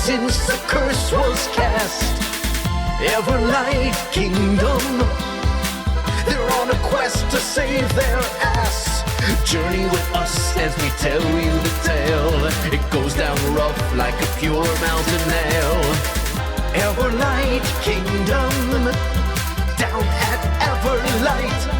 since the curse was cast. Everlight Kingdom, they're on a quest to save their ass. Journey with us as we tell you the tale. It goes down rough like a pure mountain nail. Everlight Kingdom, down at Everlight.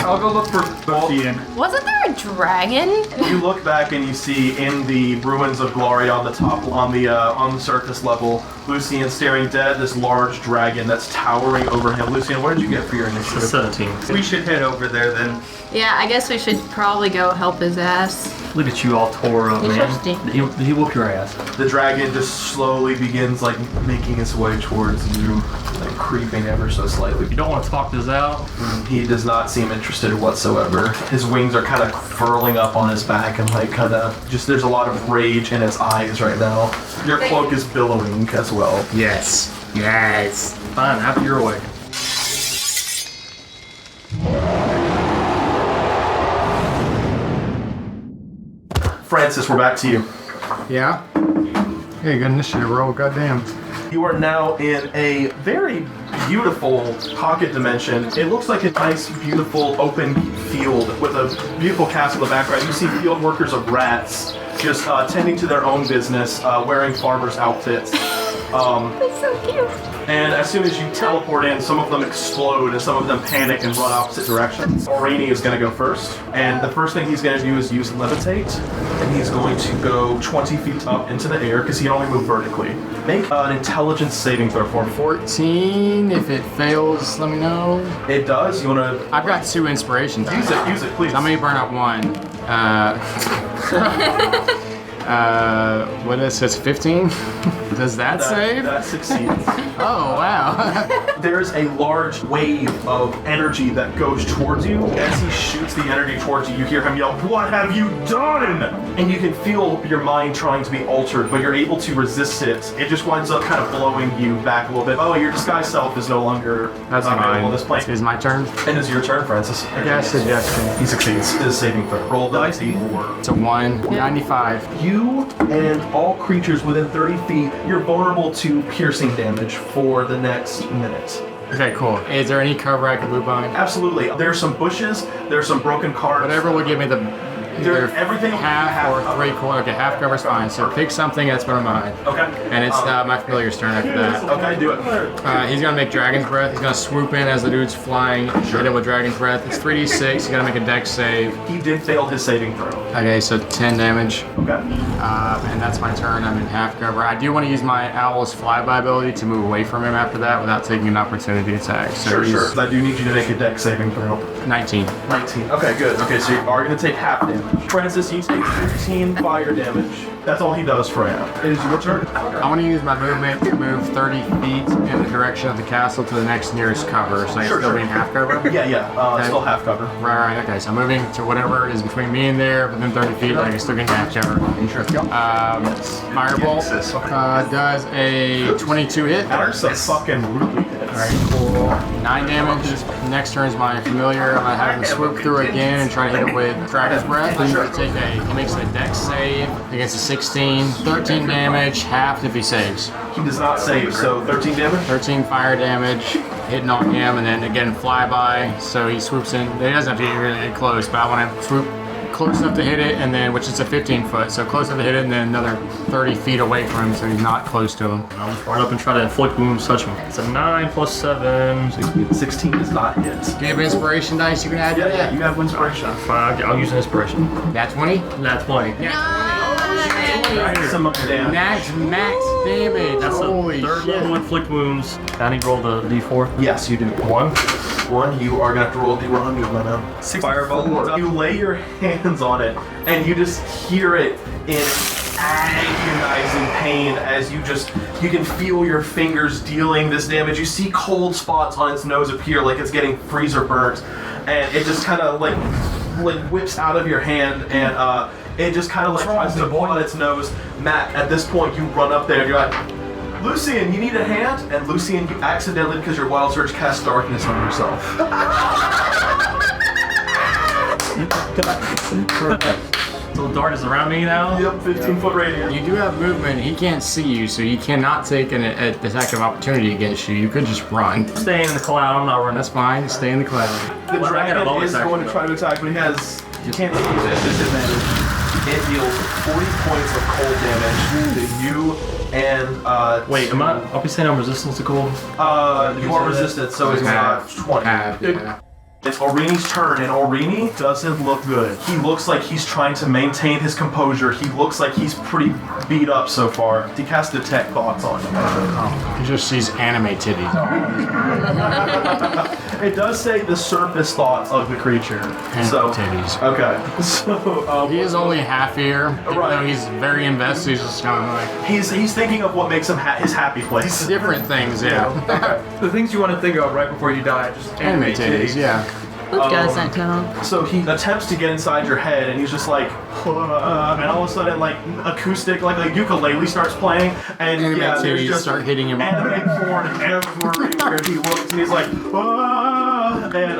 I'll go look for Lucian. Wasn't there a dragon? You look back and you see in the ruins of Gloria on the top, on the surface level, Lucian staring dead, this large dragon that's towering over him. Lucian, what did you get for your initiative? 17. We should head over there then. Yeah, I guess we should probably go help his ass. Look at you all tore up, man. Interesting. He whoop your ass. The dragon just slowly begins like making its way towards you, like creeping ever so slightly. You don't want to talk this out. He does not seem interested whatsoever. His wings are kind of furling up on his back and like kind of just, there's a lot of rage in his eyes right now. Your cloak is billowing as well. Yes. Yes. Fine, after your way. Francis, we're back to you. Yeah? Hey, good initiative roll, goddamn. You are now in a very beautiful pocket dimension. It looks like a nice, beautiful, open field with a beautiful castle in the background. You see field workers of rats just tending to their own business, wearing farmers' outfits. That's so cute. And as soon as you teleport in, some of them explode and some of them panic and run opposite directions. Rainy is going to go first, and the first thing he's going to do is use levitate, and he's going to go 20 feet up into the air because he can only move vertically. Make an intelligence saving throw for me. 14, if it fails, let me know. It does. You want to I've got 2 inspiration dice. use it, please. I'm gonna burn up 1. What is this, 15? Does that save? That succeeds. Oh, wow. There's a large wave of energy that goes towards you. As he shoots the energy towards you, you hear him yell, "What have you done?" And you can feel your mind trying to be altered, but you're able to resist it. It just winds up kind of blowing you back a little bit. Oh, your disguised self is no longer That's available fine. on this plane. It's my turn. And it's your turn, Francis. I guess suggestion. He succeeds. His saving throw. Roll the dice, D4. It's a 1, 95. You and all creatures within 30 feet, you're vulnerable to piercing damage for the next minute. Okay, cool. Is there any cover I can move on? Absolutely. There's some bushes, there's some broken cars. Whatever will give me the either everything will half have or cover. 3/4. Okay, half cover's fine. So pick something that's one of mine. Okay. And it's my familiar's turn after that. Okay, do it. He's gonna make Dragon's Breath. He's gonna swoop in as the dude's flying. Hit him with Dragon's Breath. It's 3d6. He's gonna make a dex save. He did fail his saving throw. Okay, so 10 damage. Okay. And that's my turn. I'm in half cover. I do want to use my Owl's flyby ability to move away from him after that without taking an opportunity attack. So Sure. I do need you to make a dex saving throw. 19. 19. Okay, good. Okay, so you are going to take half damage. Francis, you take 15 fire damage. That's all he does for now. It is your turn. I want to use my movement to move 30 feet in the direction of the castle to the next nearest cover. So I Sure, still sure. be in half cover? Yeah. Okay. Still half cover. Right. Okay, so I'm moving to whatever is between me and there, within 30 feet, I can still get half cover. Sure. Firebolt does a 22 hit. That's a fucking root hit. Alright, cool. 9 damage. Next turn is my familiar. I'm gonna have him swoop through again and try to hit it with Dragon's Breath. He makes a dex save against a 16. 13 damage, half if he saves. He does not save, so 13 damage? 13 fire damage, hitting on him, and then again flyby. So he swoops in. He doesn't have to get really close, but I want to swoop close enough to hit it, and then, which is a 15 foot, so close enough to hit it, and then another 30 feet away from him, so he's not close to him. I'll just run up and try to inflict wounds, touch him. It's a 9 plus 7. 16 does not hit. Do you have inspiration dice you can add to that? Yeah, you have inspiration. Fine, I'll use an inspiration. Nat 20? Nat 20. Some damage. Max damage. That's Holy a third shit. level inflict wounds. I need to roll the d4. Yes, you do. 1. You are gonna have to roll a D100 right now. Fireball. You lay your hands on it, and you just hear it in agonizing pain as you can feel your fingers dealing this damage. You see cold spots on its nose appear like it's getting freezer burnt, and it just kind of like whips out of your hand, and it just kind of like tries to pull on its nose. Matt, at this point, you run up there and you're like, Lucian, you need a hand? And Lucian, you accidentally, because your wild surge, cast darkness on yourself. So the darkness around me now? Yep, 15-foot radius. You do have movement. He can't see you, so he cannot take an attack of opportunity against you. You could just run. Staying in the cloud, I'm not running. That's fine. Stay in the cloud. The Well, I got a dragon bonus is action. going to try to attack, but he has... You can't use it at disadvantage. It deals 40 points of cold damage to you and... Wait, I'll be saying I'm resistant to cold? you are resistant, so it's Half. 20. Yeah. It's Aurini's turn, and Aurini doesn't look good. He looks like he's trying to maintain his composure. He looks like he's pretty beat up so far. He cast Detect Thoughts on him. He just sees anime titties. It does say the surface thoughts of the creature. Anime titties. Okay. So, He is only half here. Even Right. though he's very invested, he's just kind of like he's thinking of what makes him his happy place. different things, yeah. The things you want to think of right before you die, just Anime titties, yeah. Who doesn't know? So he attempts to get inside your head, and he's just like, and all of a sudden, like acoustic, like a ukulele starts playing, and Anime yeah, there's titties just start hitting him. anime porn everywhere he looks, and he's like, and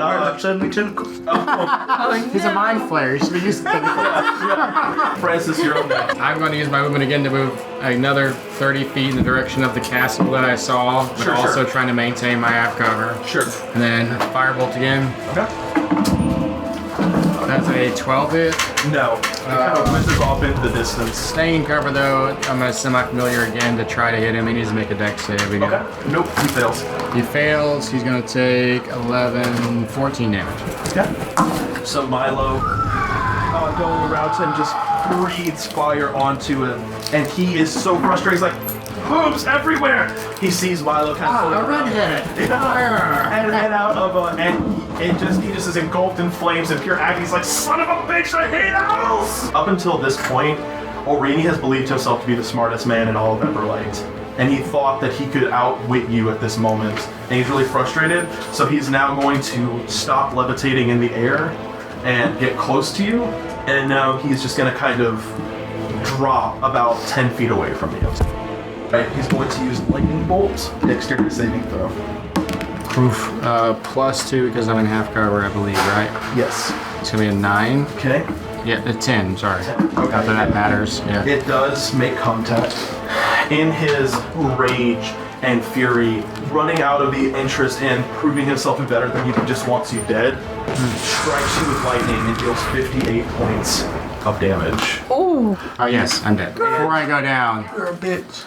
He's a mind flayer. He should be used to it. Francis, you're on that. I'm going to use my movement again to move another 30 feet in the direction of the castle that I saw, but Sure, also sure. trying to maintain my half cover. Sure. And then firebolt again. Okay. That's a 12 hit. No. It kind of whizzes off into the distance. Staying in cover though, I'm going to semi-familiar again to try to hit him. He needs to make a dex save again. Okay. Nope. He fails. He fails. He's going to take 11, 14 damage. Okay. So Milo going around and just breathes fire onto him, and he is so frustrated. He's like, boobs everywhere. He sees Milo kind of floating around. and out of and he just is engulfed in flames and pure agony. He's like, son of a bitch, I hate owls. Up until this point, Aurini has believed himself to be the smartest man in all of Everlight. And he thought that he could outwit you at this moment. And he's really frustrated, so he's now going to stop levitating in the air and get close to you. And now he's just going to kind of drop about 10 feet away from you. Right, he's going to use Lightning Bolt, dexterity saving throw. Proof +2 because I'm in half cover, I believe, right? Yes. It's going to be a 9. Okay. Yeah, a 10, sorry. 10. Not that that matters. Yeah. It does make contact. In his rage and fury, running out of the interest in proving himself better than you, he just wants you dead, strikes you with lightning and deals 58 points of damage. Oh, Oh, yes, I'm dead. Before I go down, You're a bitch.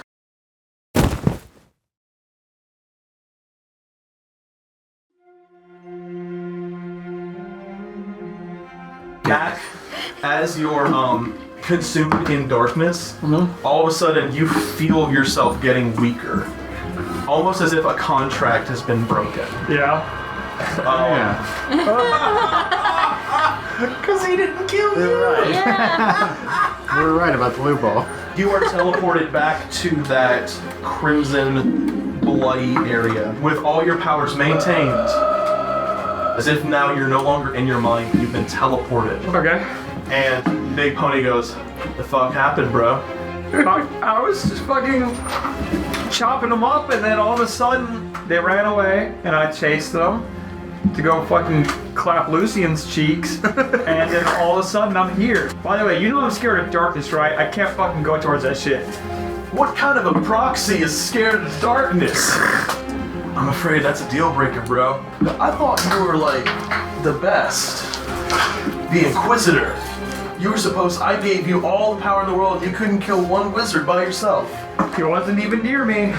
Back as you're consumed in darkness, all of a sudden you feel yourself getting weaker. Almost as if a contract has been broken. Yeah. yeah. Because he didn't kill you. yeah. We were right about the loophole. You are teleported back to that crimson, bloody area with all your powers maintained. As if now you're no longer in your mind, you've been teleported. Okay. And Big Pony goes, the fuck happened, bro? I was just fucking chopping them up, and then all of a sudden they ran away, and I chased them to go fucking clap Lucian's cheeks, and then all of a sudden I'm here. By the way, you know I'm scared of darkness, right? I can't fucking go towards that shit. What kind of a proxy is scared of darkness? I'm afraid that's a deal breaker, bro. I thought you were like the best. The Inquisitor. You were supposed, I gave you all the power in the world, you couldn't kill one wizard by yourself. He wasn't even near me.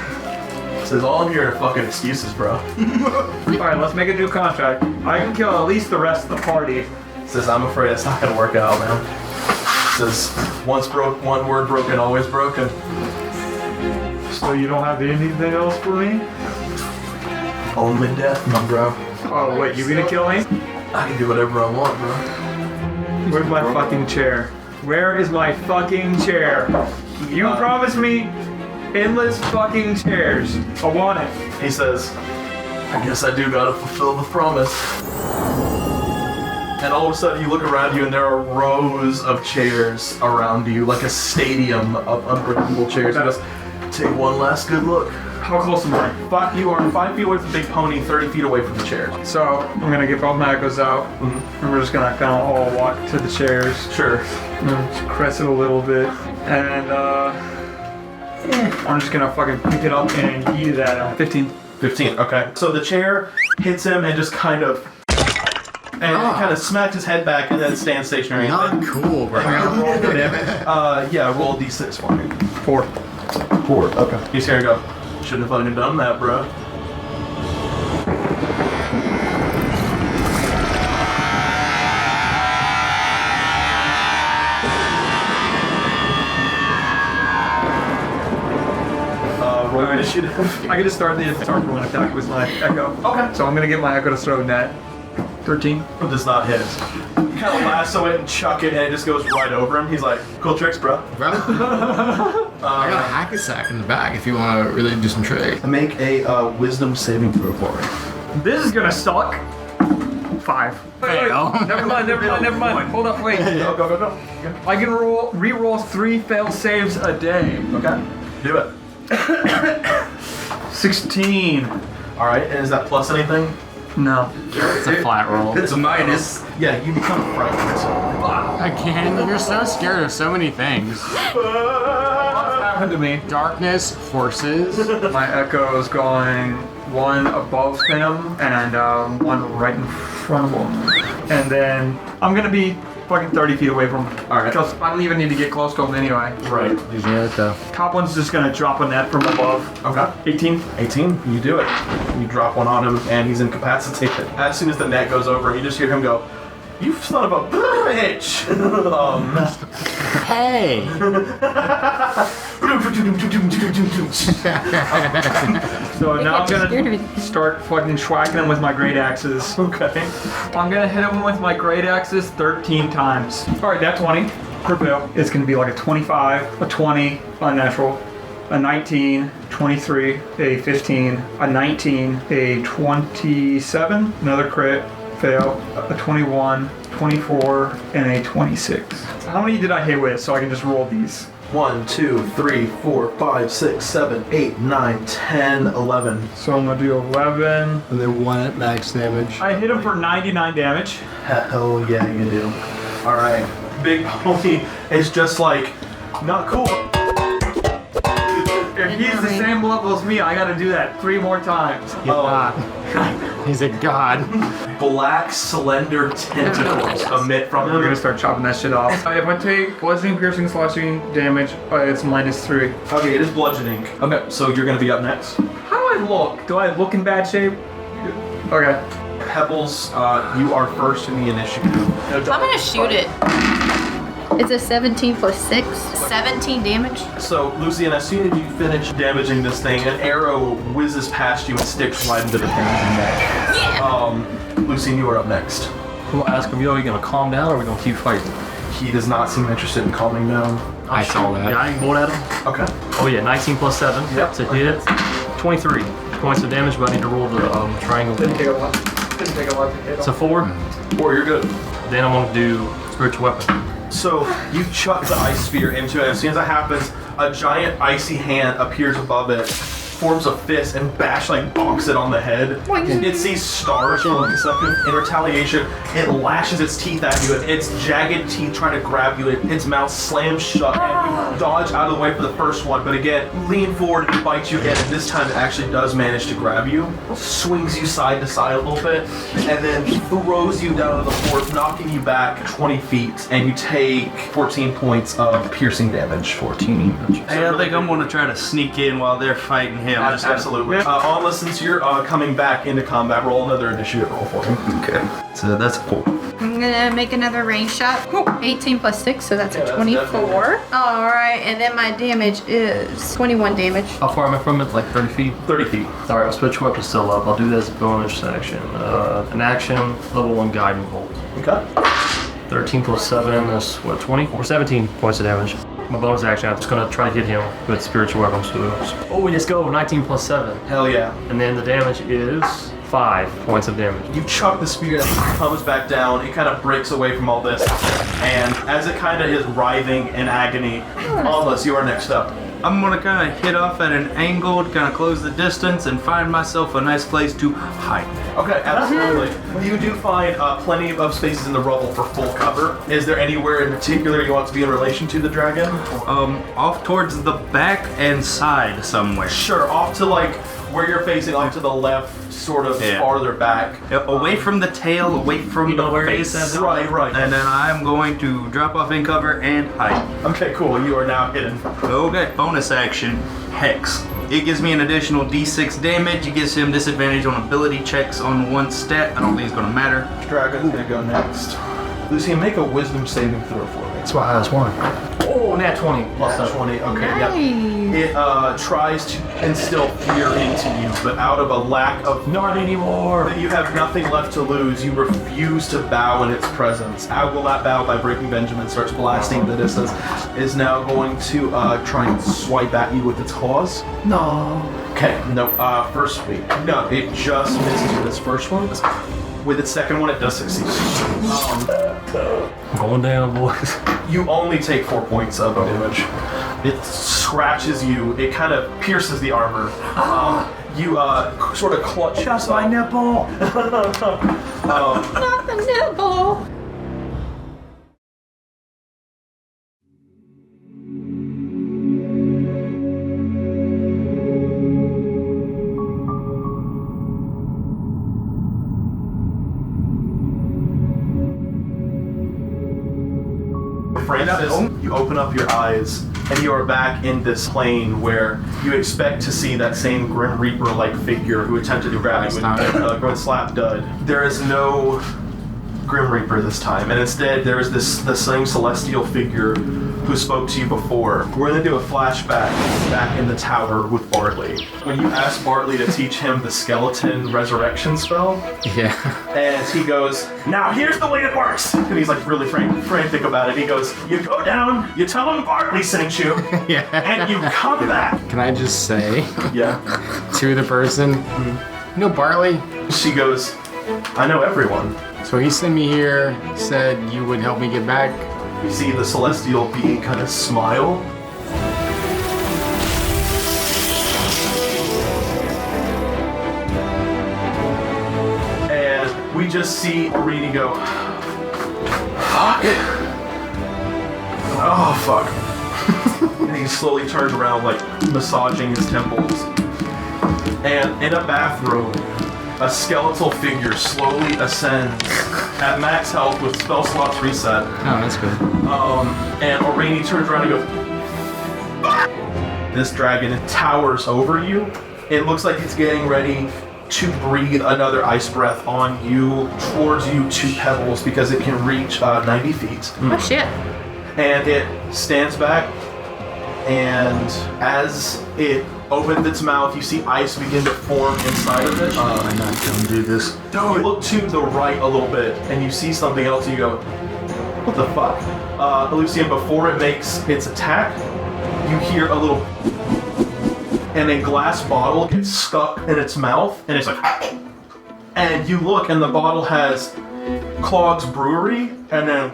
Says all of your fucking excuses, bro. Alright, let's make a new contract. I can kill at least the rest of the party. Says I'm afraid it's not gonna work out, man. Says one word broken, always broken. So you don't have anything else for me? Only death, my bro. Oh wait, you gonna kill me? I can do whatever I want, bro. Where's my fucking chair? Where is my fucking chair? You promised me endless fucking chairs. I want it. He says, I guess I do gotta fulfill the promise. And all of a sudden you look around you and there are rows of chairs around you, like a stadium of unbreakable chairs. He goes, Take one last good look. How close am I? You are 5 feet away from the big pony, 30 feet away from the chair. So I'm gonna get both my echoes out, and we're just gonna kind of all walk to the chairs. Sure. Just caress it a little bit, and I'm just gonna fucking pick it up and eat it at him. 15. 15, okay. So the chair hits him and just kind of smacked his head back and then stands stationary. Not cool, bro. Roll the damage. Yeah, roll a d6 for me. 4. 4, okay. He's here and go, shouldn't have fucking done that, bro. Roll initiative. I get to start the one attack with my echo. Okay. So I'm gonna get my echo to throw net. 13. It does not hit. You kind of lasso it and chuck it and it just goes right over him. He's like, cool tricks, bro. Bro. I got a hack a sack in the back if you want to really do some tricks. Make a wisdom saving throw for me. This is gonna suck. 5. Fail. Never mind. Hold up, wait. Go. I can re-roll 3 failed saves a day. Okay. Do it. 16. Alright, and is that plus anything? No. It's a flat roll. It's a minus. Yeah, you become frightened. Again, you're so scared of so many things. What happened to me? Darkness, horses. My echo is going 1 above him and 1 right in front of him. And then I'm gonna be fucking 30 feet away from him. Alright. Because I don't even need to get close to him anyway. Right. Top one's just gonna drop a net from above. Okay. 18. 18, you do it. You drop one on him and he's incapacitated. As soon as the net goes over, you just hear him go, "You son of a bitch!" Hey! So now I'm scared of gonna it. start fucking schwacking him with my great axes. Okay. I'm gonna hit him with my great axes 13 times. Alright, that 20 per bill. It's gonna be like a 25, a 20, unnatural, a 19, 23, a 15, a 19, a 27, another crit, fail, a 21, 24, and a 26. How many did I hit with so I can just roll these? 1, 2, 3, 4, 5, 6, 7, 8, 9, 10, 11. So I'm gonna do 11. And then 1 at max damage. I hit him for 99 damage. Hell yeah, you do. Alright. Big Pony is just like, not cool. If he's the same level as me, I gotta do that 3 more times. He's a god. Black, slender tentacles emit from We're gonna him. start chopping that shit off. If I take bludgeoning, piercing, slashing damage, it's -3. Okay, it is bludgeoning. Okay, so you're gonna be up next. How do I look? Do I look in bad shape? Okay. Pebbles, you are first in the initiative. I'm gonna shoot it. It's a 17 plus 6. 17 damage. So, Lucian, as soon as you finish damaging this thing, an arrow whizzes past you and sticks right into the thing's neck. Yeah. Lucian, you are up next. We'll ask him, yo, are you gonna calm down or are we gonna keep fighting? He does not seem interested in calming down. I saw that. Yeah, I can bolt at him. Okay. Oh yeah, 19 plus 7. Yep. To hit. 23 points of damage, but I need to roll the triangle. Didn't take a lot. Didn't take a lot to hit. It's a 4. Or you're good. Then I'm gonna do spiritual weapon. So, you chuck the ice sphere into it. As soon as that happens, a giant icy hand appears above it, forms a fist, and bonks it on the head. It sees stars for like a second. In retaliation, it lashes its teeth at you, and its jagged teeth trying to grab you. Its mouth slams shut, and you dodge out of the way for the first one, but again, lean forward and bites you again, and this time it actually does manage to grab you. Swings you side to side a little bit, and then throws you down to the floor, knocking you back 20 feet, and you take 14 points of piercing damage. 14. Hey, I think I'm gonna try to sneak in while they're fighting him. Just Absolutely. Alma, since you're coming back into combat, roll another initiative roll for me. Okay. So that's a 4. I'm gonna make another range shot. 18 plus 6, so that's a 24. Alright, and then my damage is 21 damage. How far am I from it? Like 30 feet? 30 feet. Alright, I'll switch weapon still up. I'll do that as a bonus action. An action, level 1 guiding bolt. Okay. 13 plus 7 is what, 20? Or 17 points of damage. My bonus action, I'm just gonna try to hit him with spiritual weapons. Oh, let's go, 19 plus 7. Hell yeah. And then the damage is 5 points of damage. You chuck the spear, it comes back down, it kind of breaks away from all this, and as it kind of is writhing in agony, Almas, you are next up. I'm gonna kind of hit off at an angle, kind of close the distance, and find myself a nice place to hide. Okay, absolutely. You do find plenty of spaces in the rubble for full cover. Is there anywhere in particular you want to be in relation to the dragon? Off towards the back and side somewhere. Sure, off to like where you're facing, off to the left, sort of farther back. Away from the tail, away from the face. Right. And then I'm going to drop off in cover and hide. Okay, cool. You are now hidden. Okay, bonus action, Hex. It gives me an additional d6 damage. It gives him disadvantage on ability checks on one stat. I don't think it's gonna matter. Dragon's gonna go next. Lucy, make a wisdom saving throw for me. That's why I was one. Oh, nat 20. Plus 20. Okay, Nice. It tries to instill fear into you, but out of a lack of Not anymore. that you have nothing left to lose, you refuse to bow in its presence. I will not bow by breaking Benjamin, starts blasting the distance, is now going to try and swipe at you with its claws. No. Okay, no, first sweep. No, it just misses with its first one. With its second one, it does succeed. I'm going down, boys. You only take 4 points of damage. It scratches you. It kind of pierces the armor. You sort of clutch. Just my nipple. Not the nipple. Francis, you open up your eyes and you are back in this plane where you expect to see that same Grim Reaper-like figure who attempted to grab you with slap dud. There is no Grim Reaper this time, and instead there is the same celestial figure who spoke to you before. We're going to do a flashback back in the tower with Bartley. When you asked Bartley to teach him the skeleton resurrection spell, and he goes, now here's the way it works. And he's like really frantic about it. He goes, you go down, you tell him Bartley sent you, and you come back. Can I just say to the person, you know Bartley? She goes, I know everyone. So he sent me here, said you would help me get back. You see the celestial being kind of smile. And we just see Arini go, fuck. Oh, fuck. And he slowly turns around, like massaging his temples. And in a bathroom, a skeletal figure slowly ascends at max health with spell slots reset. Oh, that's good. And Arini turns around and goes, this dragon towers over you. It looks like it's getting ready to breathe another ice breath on you, towards you 2 pebbles, because it can reach 90 feet. Oh shit. And it stands back, and as it opens its mouth, you see ice begin to form inside of it. I'm not gonna do this. You look to the right a little bit, and you see something else, and you go, what the fuck? Lucian, before it makes its attack, you hear a little, and a glass bottle gets stuck in its mouth, and it's like, and you look, and the bottle has Clogg's Brewery, and then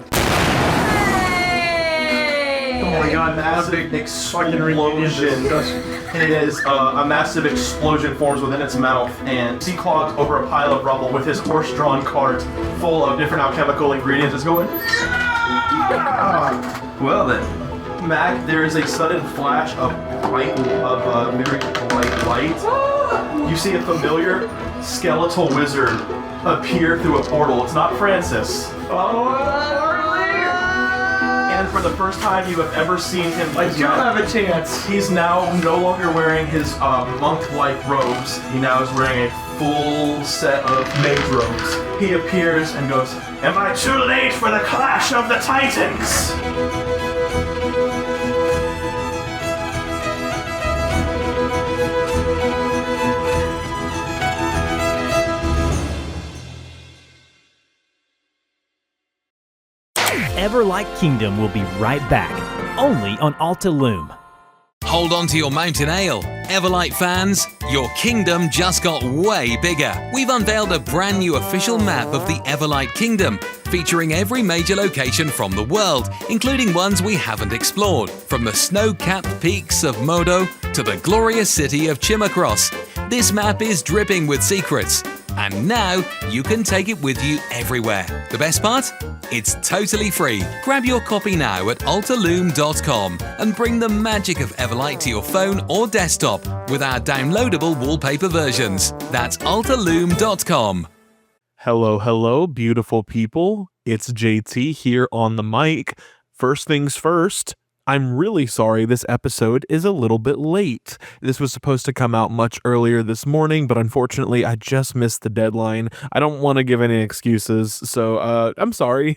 Oh my god, massive explosion. It is a massive explosion forms within its mouth, and see Clogg's over a pile of rubble with his horse-drawn cart full of different alchemical ingredients is going. Well then. Mac, there is a sudden flash of very bright light. You see a familiar skeletal wizard appear through a portal. It's not Francis. And for the first time you have ever seen him, I do have a chance. He's now no longer wearing his monk-like robes. He now is wearing a full set of mage robes. He appears and goes, am I too late for the clash of the titans? Everlight Kingdom will be right back, only on Alta Loom. Hold on to your mountain ale. Everlight fans, your kingdom just got way bigger. We've unveiled a brand new official map of the Everlight Kingdom, featuring every major location from the world, including ones we haven't explored, from the snow-capped peaks of Modo to the glorious city of Chimacross. This map is dripping with secrets, and now you can take it with you everywhere. The best part? It's totally free. Grab your copy now at altarloom.com and bring the magic of Everlight to your phone or desktop with our downloadable wallpaper versions. That's altarloom.com. Hello, beautiful people. It's JT here on the mic. First things first, I'm really sorry this episode is a little bit late. This was supposed to come out much earlier this morning, but unfortunately I just missed the deadline. I don't want to give any excuses, so I'm sorry.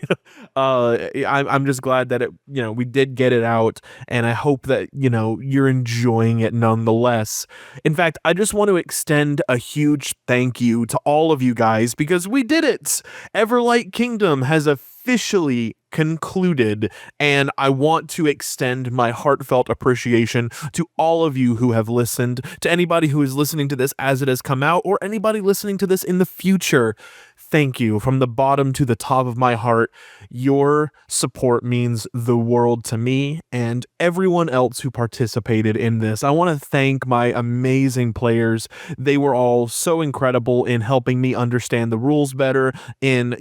I'm just glad that we did get it out, and I hope that, you're enjoying it nonetheless. In fact, I just want to extend a huge thank you to all of you guys because we did it. Everlight Kingdom has officially concluded, and I want to extend my heartfelt appreciation to all of you who have listened, to anybody who is listening to this as it has come out, or anybody listening to this in the future. Thank you from the bottom to the top of my heart. Your support means the world to me and everyone else who participated in this. I want to thank my amazing players. They were all so incredible in helping me understand the rules better, in,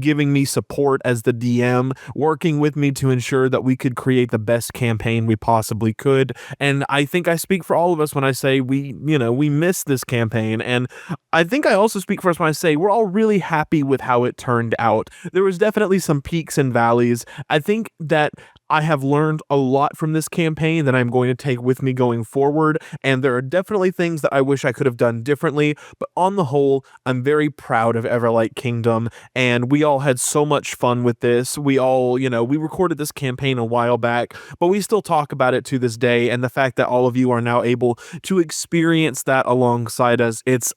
giving me support as the DM, working with me to ensure that we could create the best campaign we possibly could. And I think I speak for all of us when I say we missed this campaign. And I think I also speak for us when I say we're all really happy with how it turned out. There was definitely some peaks and valleys. I think that I have learned a lot from this campaign that I'm going to take with me going forward, and there are definitely things that I wish I could have done differently, but on the whole, I'm very proud of Everlight Kingdom, and we all had so much fun with this. We all, we recorded this campaign a while back, but we still talk about it to this day, and the fact that all of you are now able to experience that alongside us, it's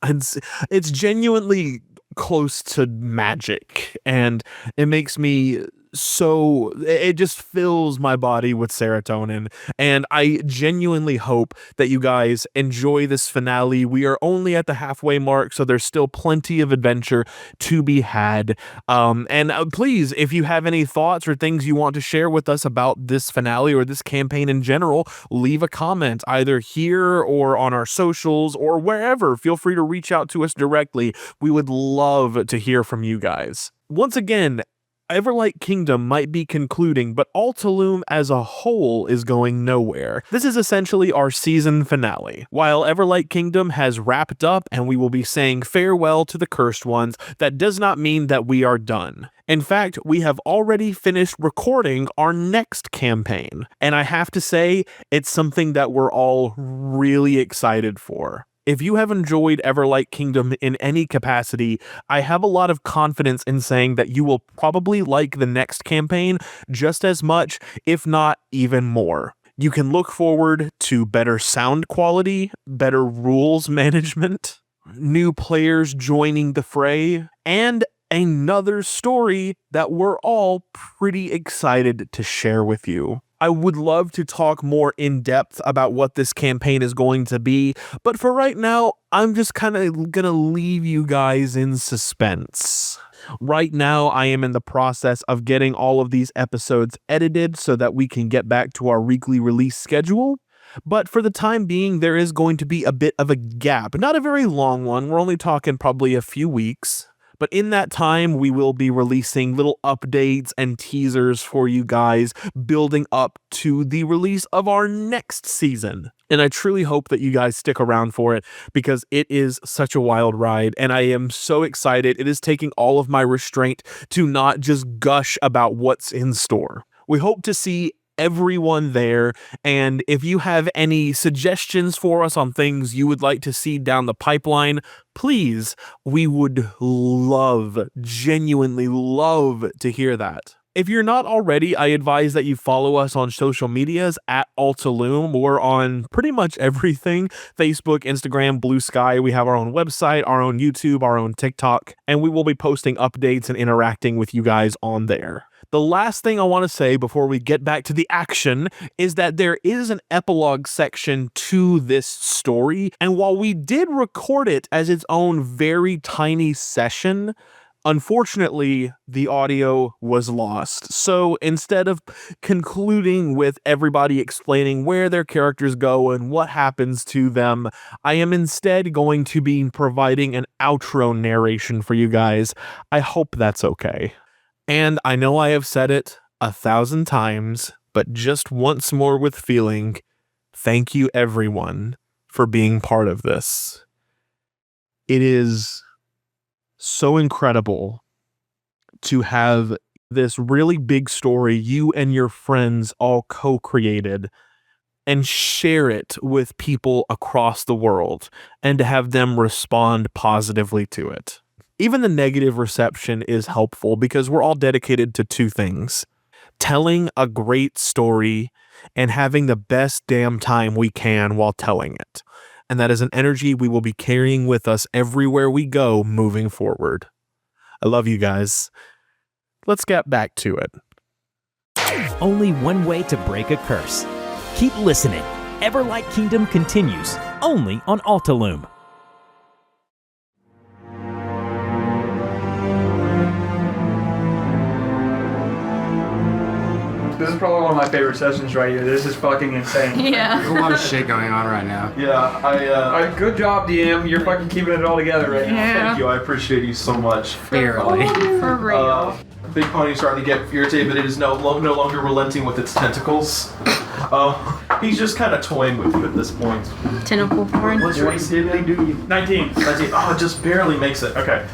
genuinely close to magic, and it makes me so it just fills my body with serotonin, and I genuinely hope that you guys enjoy this finale. We are only at the halfway mark, so there's still plenty of adventure to be had. And please, if you have any thoughts or things you want to share with us about this finale or this campaign in general, leave a comment either here or on our socials or wherever. Feel free to reach out to us directly. We would love to hear from you guys. Once again, Everlight Kingdom might be concluding, but Altarloom as a whole is going nowhere. This is essentially our season finale. While Everlight Kingdom has wrapped up and we will be saying farewell to the Cursed Ones, that does not mean that we are done. In fact, we have already finished recording our next campaign, and I have to say, it's something that we're all really excited for. If you have enjoyed Everlight Kingdom in any capacity, I have a lot of confidence in saying that you will probably like the next campaign just as much, if not even more. You can look forward to better sound quality, better rules management, new players joining the fray, and another story that we're all pretty excited to share with you. I would love to talk more in depth about what this campaign is going to be, but for right now, I'm just kind of gonna leave you guys in suspense. Right now, I am in the process of getting all of these episodes edited so that we can get back to our weekly release schedule. But for the time being, there is going to be a bit of a gap. Not a very long one. We're only talking probably a few weeks. But in that time, we will be releasing little updates and teasers for you guys, building up to the release of our next season. And I truly hope that you guys stick around for it because it is such a wild ride, and I am so excited. It is taking all of my restraint to not just gush about what's in store. We hope to see everyone there, and if you have any suggestions for us on things you would like to see down the pipeline, please, we would genuinely love to hear that. If you're not already, I advise that you follow us on social medias at Altarloom. We're on pretty much everything: Facebook, Instagram, Blue Sky. We have our own website, our own YouTube, our own TikTok, and we will be posting updates and interacting with you guys on there. The last thing I want to say before we get back to the action is that there is an epilogue section to this story, and while we did record it as its own very tiny session, Unfortunately, the audio was lost. So instead of concluding with everybody explaining where their characters go and what happens to them, I am instead going to be providing an outro narration for you guys. I hope that's okay. And I know I have said it 1,000 times, but just once more with feeling, thank you everyone for being part of this. It is so incredible to have this really big story you and your friends all co-created and share it with people across the world and to have them respond positively to it. Even the negative reception is helpful because we're all dedicated to two things: telling a great story and having the best damn time we can while telling it. And that is an energy we will be carrying with us everywhere we go moving forward. I love you guys. Let's get back to it. Only one way to break a curse. Keep listening. Everlight Kingdom continues, only on Altaloom. This is probably one of my favorite sessions right here. This is fucking insane. Yeah. There's a lot of shit going on right now. Yeah, Good job, DM. You're fucking keeping it all together right now. Yeah. thank you. I appreciate you so much. Barely. For real. Big Pony's starting to get irritated, but it is no longer relenting with its tentacles. He's just kind of toying with you at this point. Tentacle porn. What's your AC again? 19. Oh, it just barely makes it. Okay.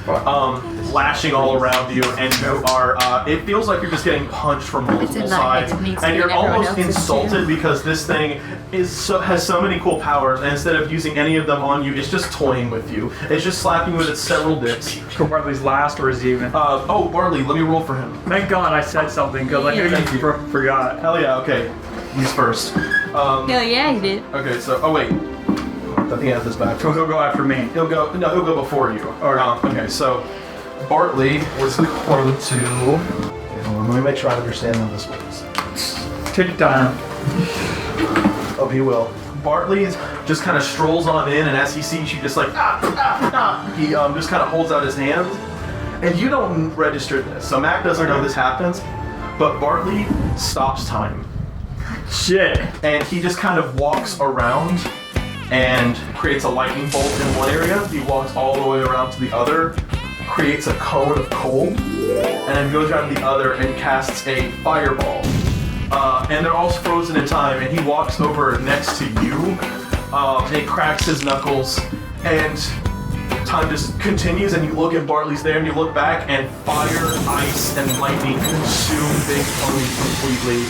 Lashing all around you, and you are, it feels like you're just getting punched from multiple sides. And you're almost insulted because this thing has so many cool powers, and instead of using any of them on you, it's just toying with you. It's just slapping with its several dips. So Bartley's last, or is he even? Oh, Bartley, let me roll for him. Thank God I said something, because I knew you forgot. Hell yeah, okay. He's first. Hell yeah, he did. Okay, so, oh wait. I think I have this back. So he'll go after me. He'll go before you. Okay, so Bartley was going to. Hold on, let me make sure I understand how this works. Take your time. Oh, he will. Bartley just kind of strolls on in, and as he sees you, just like he just kind of holds out his hand, and you don't register this. So Mac doesn't know this happens, but Bartley stops time. Shit. And he just kind of walks around and creates a lightning bolt in one area. He walks all the way around to the other, creates a cone of cold, and then goes around to the other and casts a fireball. And they're all frozen in time, and he walks over next to you, and he cracks his knuckles, and time just continues, and you look at Bartley's there, and you look back, and fire, ice, and lightning consume Big Pony completely.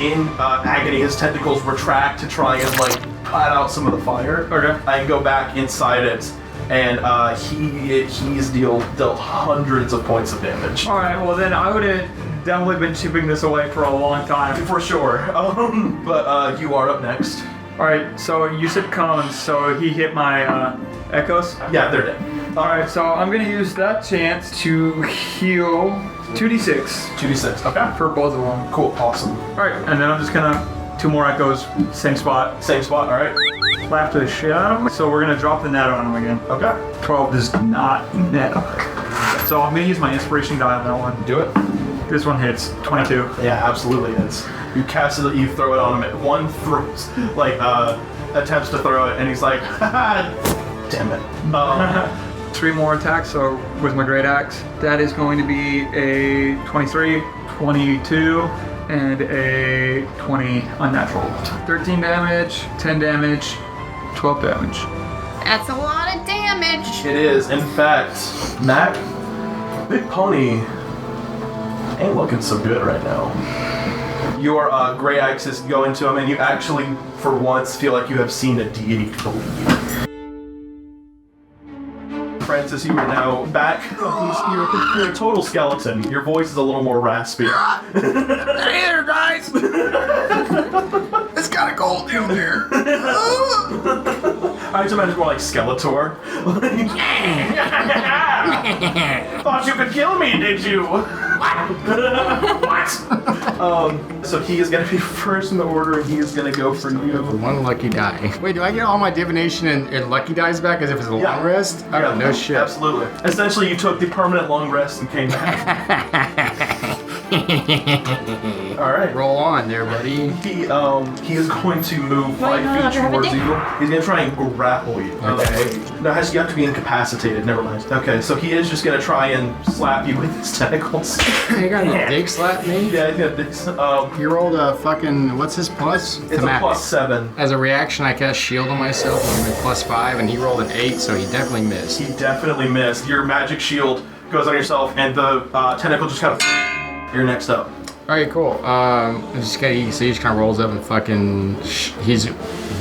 In agony, his tentacles retract to try and like cut out some of the fire. Okay. And go back inside it, and he's dealt hundreds of points of damage. All right. Well, then I would have definitely been chipping this away for a long time. For sure. But you are up next. All right. So you said cones. So he hit my echoes. Yeah, they're dead. All right. So I'm gonna use that chance to heal 2d6. 2d6. Okay. For both of them. Cool. Awesome. All right. And then I'm just gonna 2 more echoes. Same spot. Same spot. All right. Laugh the shit out of him. So we're gonna drop the net on him again. Okay. 12 does not net. So I'm gonna use my inspiration die on that one. Do it. This one hits 22. Yeah, absolutely hits. You cast it, you throw it on him. One throws, attempts to throw it, and he's like, haha, damn it. 3 more attacks, so with my great axe. That is going to be a 23, 22, and a 20 unnatural. 13 damage, 10 damage, 12 damage. That's a lot of damage. It is. In fact, Mac, Big Pony ain't looking so good right now. Your gray axe is going to him, and you actually, for once, feel like you have seen a deity believe. Francis, you are now back. You're a total skeleton. Your voice is a little more raspy. Hey there, guys! It's kind of cold down there. I just imagine more like Skeletor. Thought you could kill me, did you? What? So he is going to be first in the order, and he is going to go for you. One lucky die. Wait, do I get all my divination and lucky dice back as if it's a long rest? Oh, no shit. Absolutely. Essentially, you took the permanent long rest and came back. All right. Roll on there, buddy. He is going to move 5 feet towards you. He's going to try and grapple you. Okay. No, you have to be incapacitated. Never mind. Okay, so he is just going to try and slap you with his tentacles. You got a dig slap me? Yeah, he's got this. He rolled a fucking, what's his plus? It's a +7. As a reaction, I cast shield on myself and went +5, and he rolled an 8, so he definitely missed. He definitely missed. Your magic shield goes on yourself, and the tentacle just kind of. You're next up. Alright, cool. So he just kind of rolls up and fucking. He's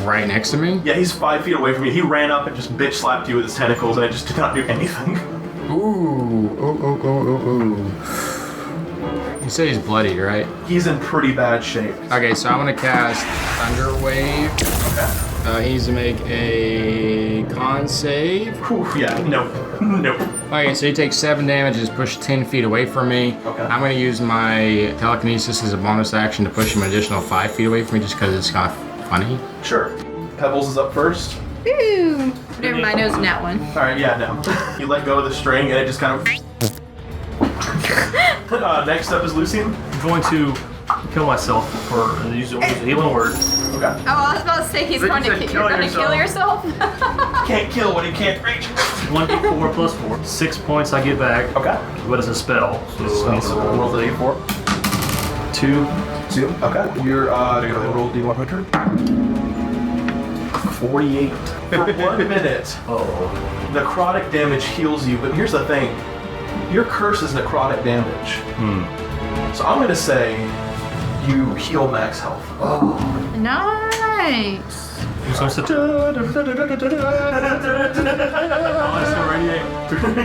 right next to me? Yeah, he's 5 feet away from you. He ran up and just bitch slapped you with his tentacles, and it just did not do anything. Ooh. You say he's bloodied, right? He's in pretty bad shape. Okay, so I'm gonna cast Thunder Wave. Okay. He needs to make a con save. Whew, yeah, nope. Okay, so he takes 7 damage, is pushed 10 feet away from me. Okay. I'm gonna use my telekinesis as a bonus action to push him an additional 5 feet away from me, just because it's kind of funny. Sure. Pebbles is up first. Ooh. Never mind, it was that one. Alright, yeah, no. You let go of the string, and it just kind of. Next up is Lucian. I'm going to kill myself for use a healing word. Okay. Oh, I was about to say he's going to kill yourself. Can't kill what he can't reach. 1d4 plus 4. 6 points I get back. Okay. What is a spell? So roll the d4. 2. Okay. You're roll d100. 48. For 1 minute. Oh. Necrotic damage heals you, but here's the thing. Your curse is necrotic damage. So I'm gonna say you heal max health. Oh. Nice.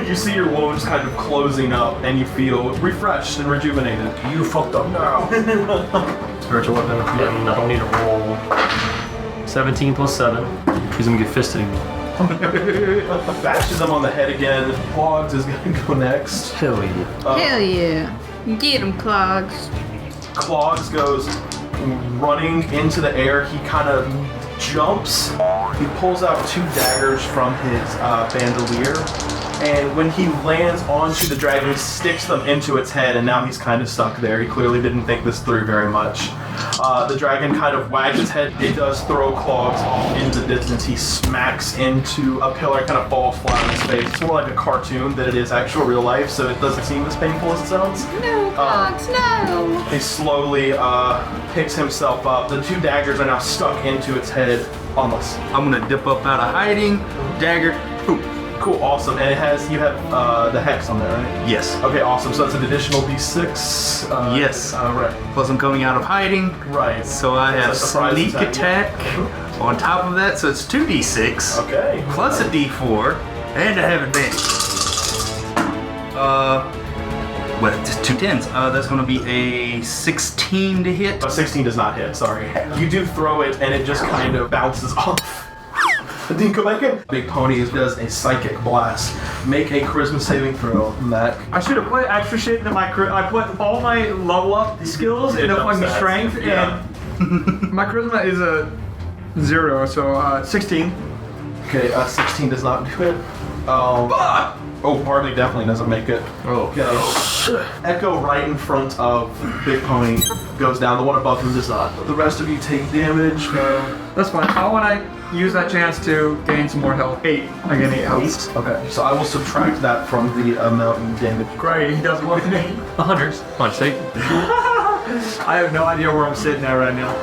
You see your wounds kind of closing up, and you feel refreshed and rejuvenated. You fucked up now. Spiritual weapon. Yeah, I don't need to roll. 17 plus 7. He's gonna get fisted. Bashes him on the head again. Clogs is gonna go next. Hell yeah. Hell yeah. Get him, Clogs. Clogs goes running into the air. He kind of jumps. He pulls out 2 daggers from his bandolier. And when he lands onto the dragon, he sticks them into its head, and now he's kind of stuck there. He clearly didn't think this through very much. The dragon kind of wags its head. It does throw Clogs off into the distance. He smacks into a pillar, kind of falls flat on his face. It's more like a cartoon than it is actual real life, so it doesn't seem as painful as it sounds. No, Clogs, no. He slowly picks himself up. The 2 daggers are now stuck into its head. Almost. I'm gonna dip up out of hiding. Dagger. Boom. Cool, awesome. And you have the hex on there, right? Yes. Okay, awesome. So that's an additional d6. Yes. Right. Plus I'm coming out of hiding. Right. So I have It's a surprise sneak attack. On top of that, so it's 2d6. Okay. Plus a d4. And I have advantage. What? 2 10s. That's gonna be a 16 to hit. 16 does not hit, sorry. You do throw it, and it just kind of bounces off. It didn't go back in. Big Pony does a psychic blast. Make a charisma saving throw, Mac. I should have put extra shit into my I put all my level up skills into fucking strength, and my charisma is a 0, so 16. Okay, 16 does not do it. Barley definitely doesn't make it. Okay. Echo right in front of Big Pony goes down. The one above him does not. The rest of you take damage. That's fine. I want to use that chance to gain some more health. 8. I gain 8 health. Okay, so I will subtract that from the amount of damage. Great, he does more than 8. 100. Punch, take. I have no idea where I'm sitting at right now.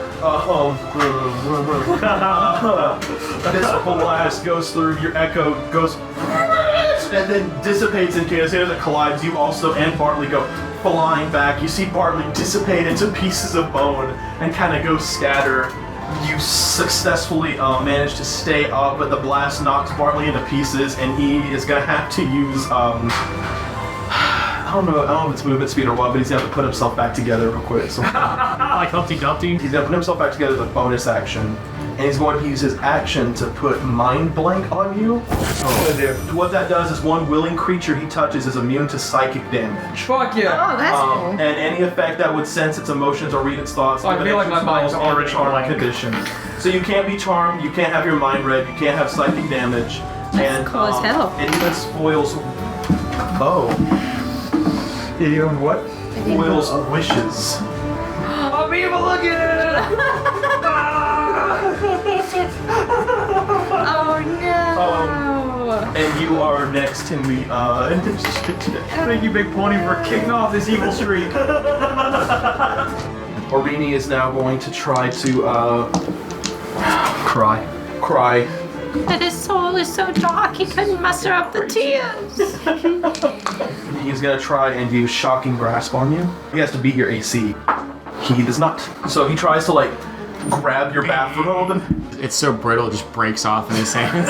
This blast goes through, your echo goes and then dissipates in chaos. As it collides, you also and Bartley go flying back. You see Bartley dissipate into pieces of bone and kind of go scatter. You successfully manage to stay up, but the blast knocks Bartley into pieces, and he is going to have to use I don't know if it's movement speed or what, but he's gonna have to put himself back together real quick. So like Humpty Dumpty. He's gonna put himself back together as a bonus action, and he's going to use his action to put Mind Blank on you. What that does is one willing creature he touches is immune to psychic damage. Fuck yeah. Oh, that's cool. And any effect that would sense its emotions or read its thoughts. I feel like my mind's already charm blank. condition. So you can't be charmed, you can't have your mind read, you can't have psychic damage. And cool as hell. it even spoils You doing what? spoils wishes. I'm evil again! Oh no. And you are next in the Thank you, Big Pony, for kicking off this evil streak. Orbini is now going to try to cry. But his soul is so dark he couldn't muster up the tears. He's gonna try and use Shocking Grasp on you. He has to beat your AC. He does not. So he tries to like grab your bathrobe. It's so brittle, it just breaks off in his hands.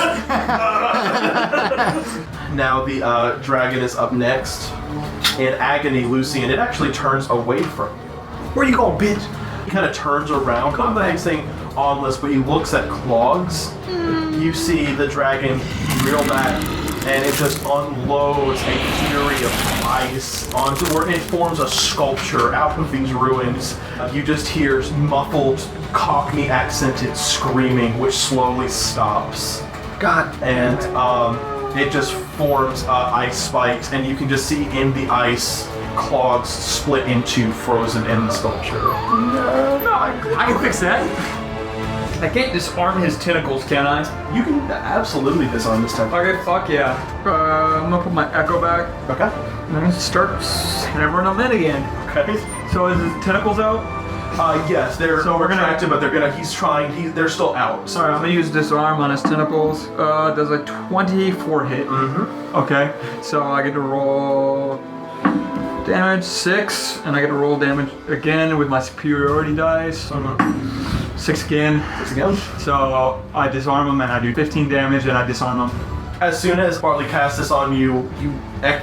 Now the dragon is up next. In agony, Lucian, it actually turns away from you. Where you going, bitch? He kind of turns around, not facing Onless, but he looks at Clogs. You see the dragon reel back, and it just unloads a fury of ice onto where it forms a sculpture out of these ruins. You just hear muffled, Cockney accented screaming, which slowly stops. God. And it just forms ice spikes, and you can just see in the ice Clogs split into frozen in the sculpture. I can fix that. I can't disarm his tentacles, can I? You can absolutely disarm this tentacle. Okay, fuck yeah. I'm gonna put my echo back. Okay. And I'm gonna start hammering them in again. Okay. So is his tentacles out? Yes, they're So we're gonna- retracted, but they're still out. Sorry, I'm gonna use disarm on his tentacles. Does a 24 hit? Mm-hmm. Okay, so I get to roll damage 6, and I get to roll damage again with my superiority dice. 6 again. 6 again. So I disarm him and I do 15 damage and I disarm him. As soon as Bartley casts this on you,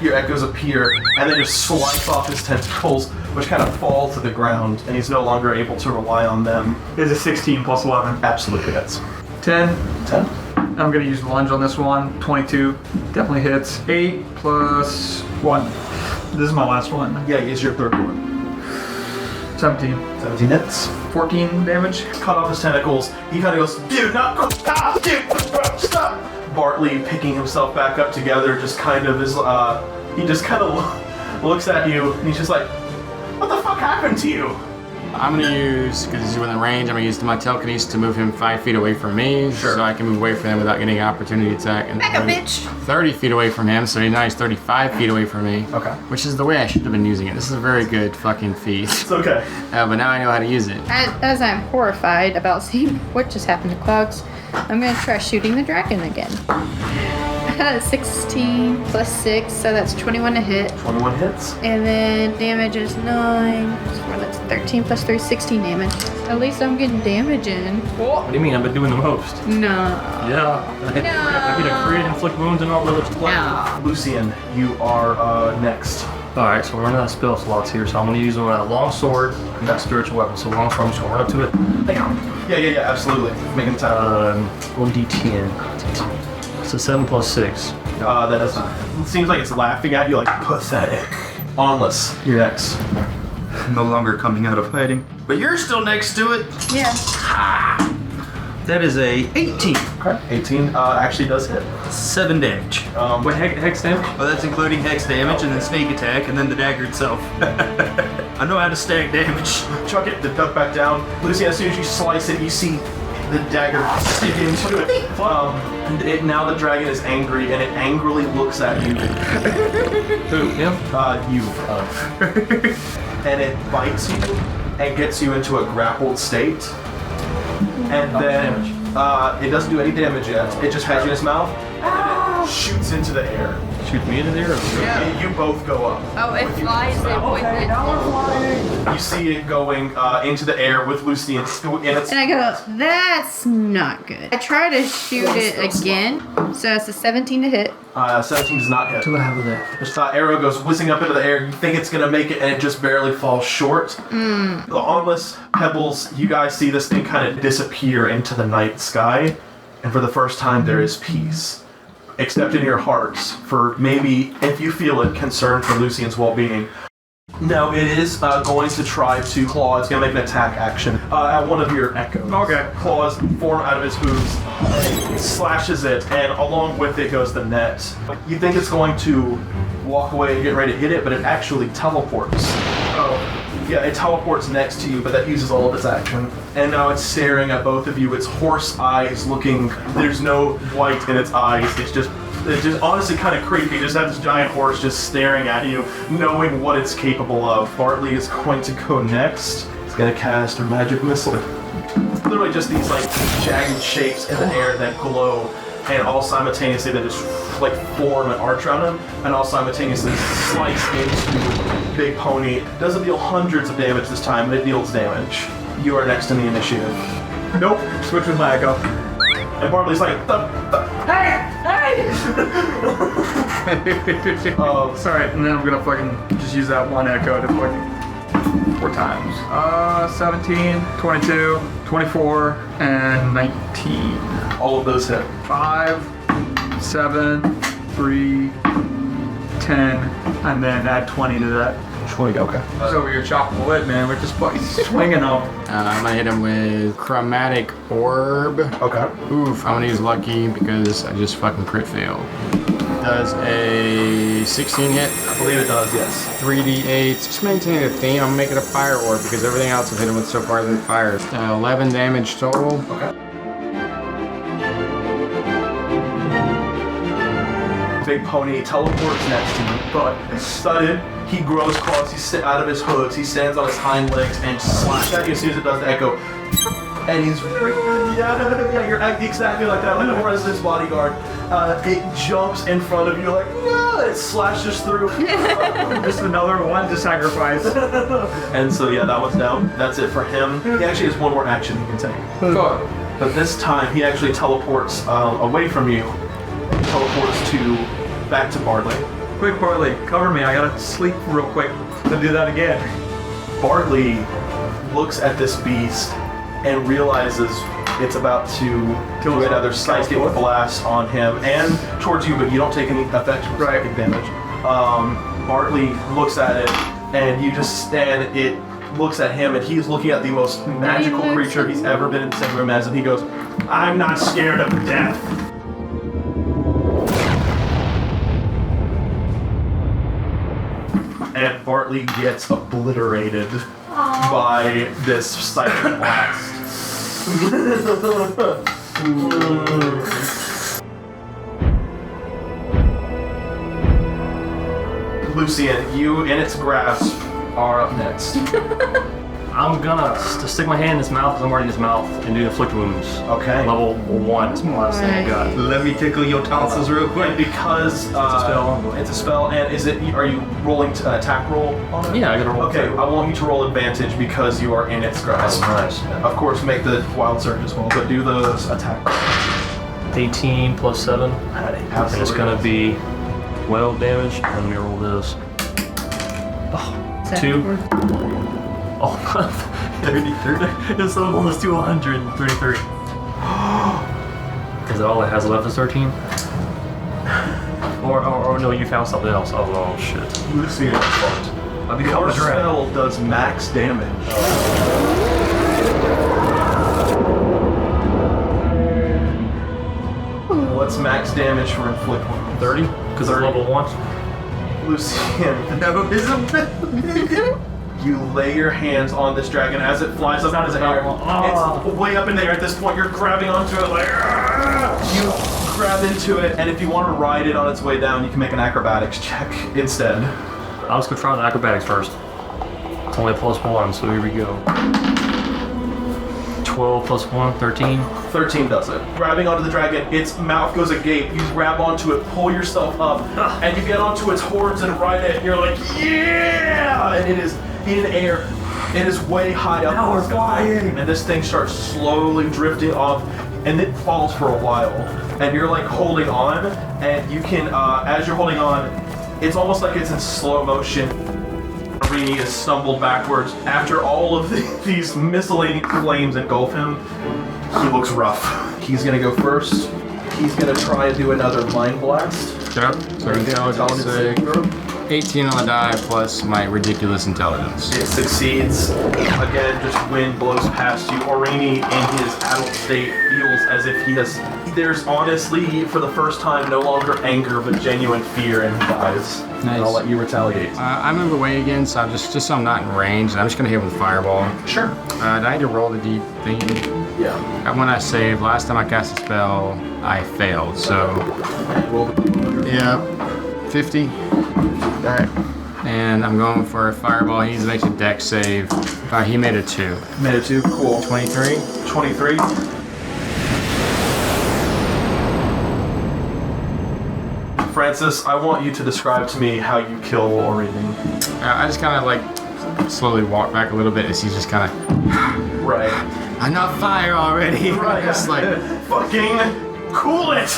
your echoes appear and then just slice off his tentacles, which kind of fall to the ground, and he's no longer able to rely on them. Is a 16 plus 11. Absolutely hits. 10. 10. I'm gonna use lunge on this one. 22. Definitely hits. 8 plus 1. This is my last one. Yeah, it's your third one. 17. 17 hits. 14 damage. Cut off his tentacles. He kind of goes, dude, stop! Bartley, picking himself back up together, just kind of is, he just kind of looks at you, and he's just like, what the fuck happened to you? I'm gonna use, because he's within range, I'm gonna use my telekinesis to move him 5 feet away from me, so I can move away from him without getting an opportunity attack. And Back up, bitch! 30 feet away from him, so now he's 35 feet away from me. Okay. Which is the way I should have been using it. This is a very good fucking feat. It's okay. But now I know how to use it. As I'm horrified about seeing what just happened to Clogs, I'm gonna try shooting the dragon again. 16 plus 6, so that's 21 to hit. 21 hits. And then damage is 9. So that's 13 plus 3, 16 damage. At least I'm getting damage in. What do you mean? I've been doing the most. No. Yeah. I get a crit, inflict wounds, and all the other stuff. No. Lucian, you are next. Alright, so we're running out of spell slots here, so I'm going to use a long sword and that spiritual weapon. So long sword, I'm just going to run up to it. Bam! Yeah, absolutely. Making the time. 1d10. So 7 plus 6. That doesn't. It seems like it's laughing at you like pathetic. Onless, you're next. No longer coming out of hiding. But you're still next to it. Yeah. That is a 18. Okay. 18 actually does hit. 7 damage. What hex damage? Well, that's including hex damage and then sneak attack and then the dagger itself. I know how to stack damage. Chuck it, the duck back down. Lucian, as soon as you slice it, you see the dagger stick into it. Now the dragon is angry, and it angrily looks at you. Who? Him? You. And it bites you and gets you into a grappled state. And then it doesn't do any damage yet. It just has you in its mouth, and then it shoots into the air. Shoot me into there? Or You both go up. Oh, it flies in with it. You you see it going into the air with Lucian in its. And I go, that's not good. I try to shoot it again. So it's a 17 to hit. 17 does not hit. What happened there? This arrow goes whizzing up into the air. You think it's gonna make it, and it just barely falls short. The ominous pebbles. You guys see this thing kind of disappear into the night sky, and for the first time, there is peace, except in your hearts. For maybe, if you feel it, concern for Lucian's well-being. No, it is going to try to claw. It's going to make an attack action at one of your echoes. Okay. Claws form out of his hooves, and slashes it, and along with it goes the net. You think it's going to walk away and get ready to hit it, but it actually teleports. Oh. Yeah, it teleports next to you, but that uses all of its action. And now it's staring at both of you. Its horse eyes looking, there's no white in its eyes. It's just honestly kind of creepy. You just have this giant horse just staring at you, knowing what it's capable of. Bartley is going to go next. He's going to cast a magic missile. Literally just these like jagged shapes in the air that glow, and all simultaneously they just like form an arch around him, and all simultaneously slice into Big Pony. Doesn't deal hundreds of damage this time, but it deals damage. You are next in the initiative. Nope. Switch with my echo. And Bartley's like, hey! Sorry, and then I'm gonna fucking just use that one echo to fucking 4 times. 17, 22, 24, and 19. All of those hit. 5, 7, 3, 10, and then add 20 to that. 20, okay. So we're chopping wood, man. We're just fucking swinging them. I'm gonna hit him with chromatic orb. Okay. Oof, I'm gonna use lucky because I just fucking crit failed. Does a 16 hit? I believe it does, yes. 3d8. Just maintaining the theme. I'm making a fire orb because everything else I've hit him with so far is fire. 11 damage total. Okay. Big Pony teleports next to you, but stunned, he grows claws, he's out of his hooves, he stands on his hind legs and slash at you as soon as it does the echo. And he's yeah, you're acting exactly like that, like a president's bodyguard. It jumps in front of you like, no, it slashes through. Just another one to sacrifice. And so yeah, that one's down. That's it for him. He actually has one more action he can take. Fuck. But this time he actually teleports away from you. Teleports back to Bartley. Quick, Bartley, cover me. I gotta sleep real quick to do that again. Bartley looks at this beast and realizes it's about to do another psychic blast on him and towards you, but you don't take any effect from psychic damage. Bartley looks at it, and you just stand. It looks at him, and he's looking at the most magical creature he's ever been in the same room as, and he goes, "I'm not scared of death." And Bartley gets obliterated by this psychic blast. Lucian, you in its grasp are up next. I'm gonna stick my hand in his mouth, because I'm already in his mouth, and do inflict wounds. Okay. Level 1 is the last thing I got. Let me tickle your tonsils real quick. And because it's a spell. It's a spell, and are you rolling an attack roll on it? Yeah, I gotta roll. Okay, I want you to roll advantage because you are in its grasp. Oh, nice. Of course, make the wild surge as well, but do the attack. 18 plus 7. And it's gonna be 12 damage. Let me roll this. Oh, 2. Oh, 33. It's almost 233. Is that all it has left is 13? Or no, you found something else. Oh shit. Lucian, your spell does max damage. What's max damage for inflict? 30? Because it's level 1. Lucian, no, you lay your hands on this dragon as it flies up into the air. It's way up in the air at this point. You're grabbing onto it like, you grab into it, and if you want to ride it on its way down, you can make an acrobatics check instead. I'll just go try the acrobatics first. It's only a +1, so here we go. 12 plus 1, 13. 13 does it. Grabbing onto the dragon, its mouth goes agape. You grab onto it, pull yourself up, and you get onto its horns and ride it. And you're like, yeah! And it is in air, It is way high up. Now we're flying! And this thing starts slowly drifting off, and it falls for a while. And you're like holding on, and you can, as you're holding on, it's almost like it's in slow motion. Rini has stumbled backwards. After all of these missilating flames engulf him, he looks rough. He's gonna go first. He's gonna try to do another mind blast. Yep. So intelligence save. 18 on the die plus my ridiculous intelligence. It succeeds. Again, just wind blows past you. Orini, in his adult state, feels as if there's honestly, for the first time, no longer anger, but genuine fear in his eyes. Nice. And I'll let you retaliate. I move away again, so I'm just so I'm not in range. I'm just gonna hit with Fireball. Sure. I had to roll the D thing. Yeah. When I saved, last time I cast a spell, I failed, so... Yeah, 50. Alright. And I'm going for a Fireball. He makes a dex save. He made a 2. Made a 2, cool. 23. 23. Francis, I want you to describe to me how you kill Orini. I just kind of like slowly walk back a little bit as he's just kind of... Right. I'm not fire already. Right. Just like... Fucking cool it!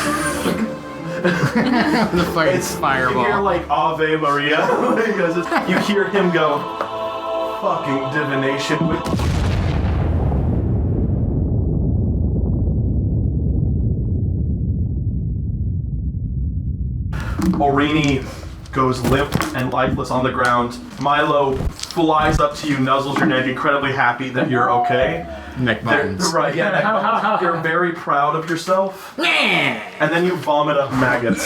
The fucking Fireball. You hear like Ave Maria. Because you hear him go, fucking divination. Orini goes limp and lifeless on the ground. Milo flies up to you, nuzzles your neck, incredibly happy that you're okay. Neck bones. Right, yeah, neck bones. You're very proud of yourself. And then you vomit up maggots.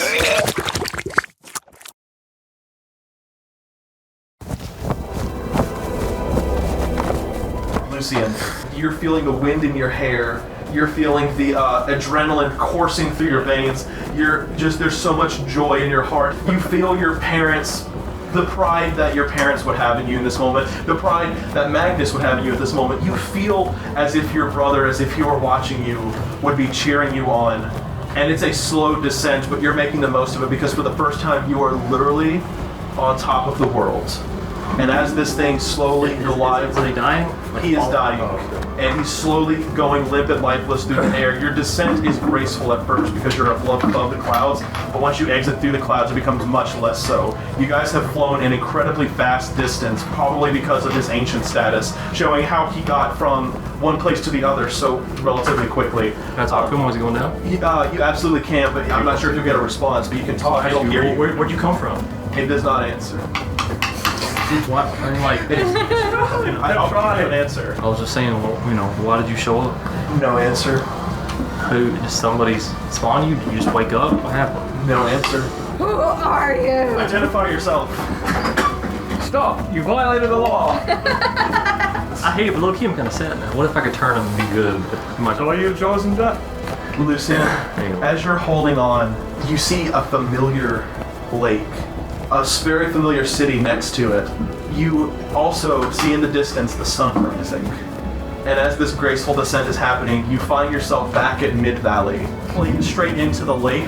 Lucian, you're feeling the wind in your hair. You're feeling the adrenaline coursing through your veins. There's so much joy in your heart. You feel your parents, the pride that your parents would have in you in this moment, the pride that Magnus would have in you at this moment. You feel as if your brother, as if he were watching you, would be cheering you on. And it's a slow descent, but you're making the most of it because for the first time you are literally on top of the world. And as this thing slowly glides... Is he dying? He is dying. And he's slowly going limp and lifeless through the air. Your descent is graceful at first because you're above the clouds, but once you exit through the clouds, it becomes much less so. You guys have flown an incredibly fast distance, probably because of his ancient status, showing how he got from one place to the other so relatively quickly. Can I talk to him? Was he going down? You absolutely can, but I'm not sure if you'll get a response, but you can talk. He'll hear you. Where'd you come from? It does not answer. What? I'm like, I'll try an answer. I was just saying, well, why did you show up? No answer. Who? Did somebody spawn you? Did you just wake up? What happened? No answer. Who are you? Identify yourself. Stop! You violated the law! I hate it, but look, I'm kind of sad now. What if I could turn him and be good? So are you chosen death? Lucian, as you're holding on, you see a familiar lake. A very familiar city next to it. You also see in the distance the sun rising. And as this graceful descent is happening, you find yourself back at Mid-Valley, pulling straight into the lake.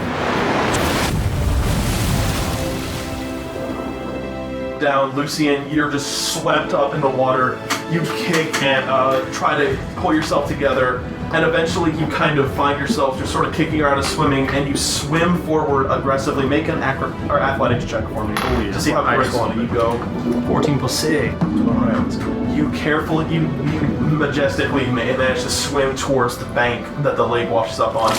Down, Lucian, you're just swept up in the water. You kick and try to pull yourself together, and eventually you kind of find yourself just sort of kicking around and swimming, and you swim forward aggressively. Make an athletics check for me to see how graceful you go. 14 plus 6. Alright. You majestically manage to swim towards the bank that the lake washes up on.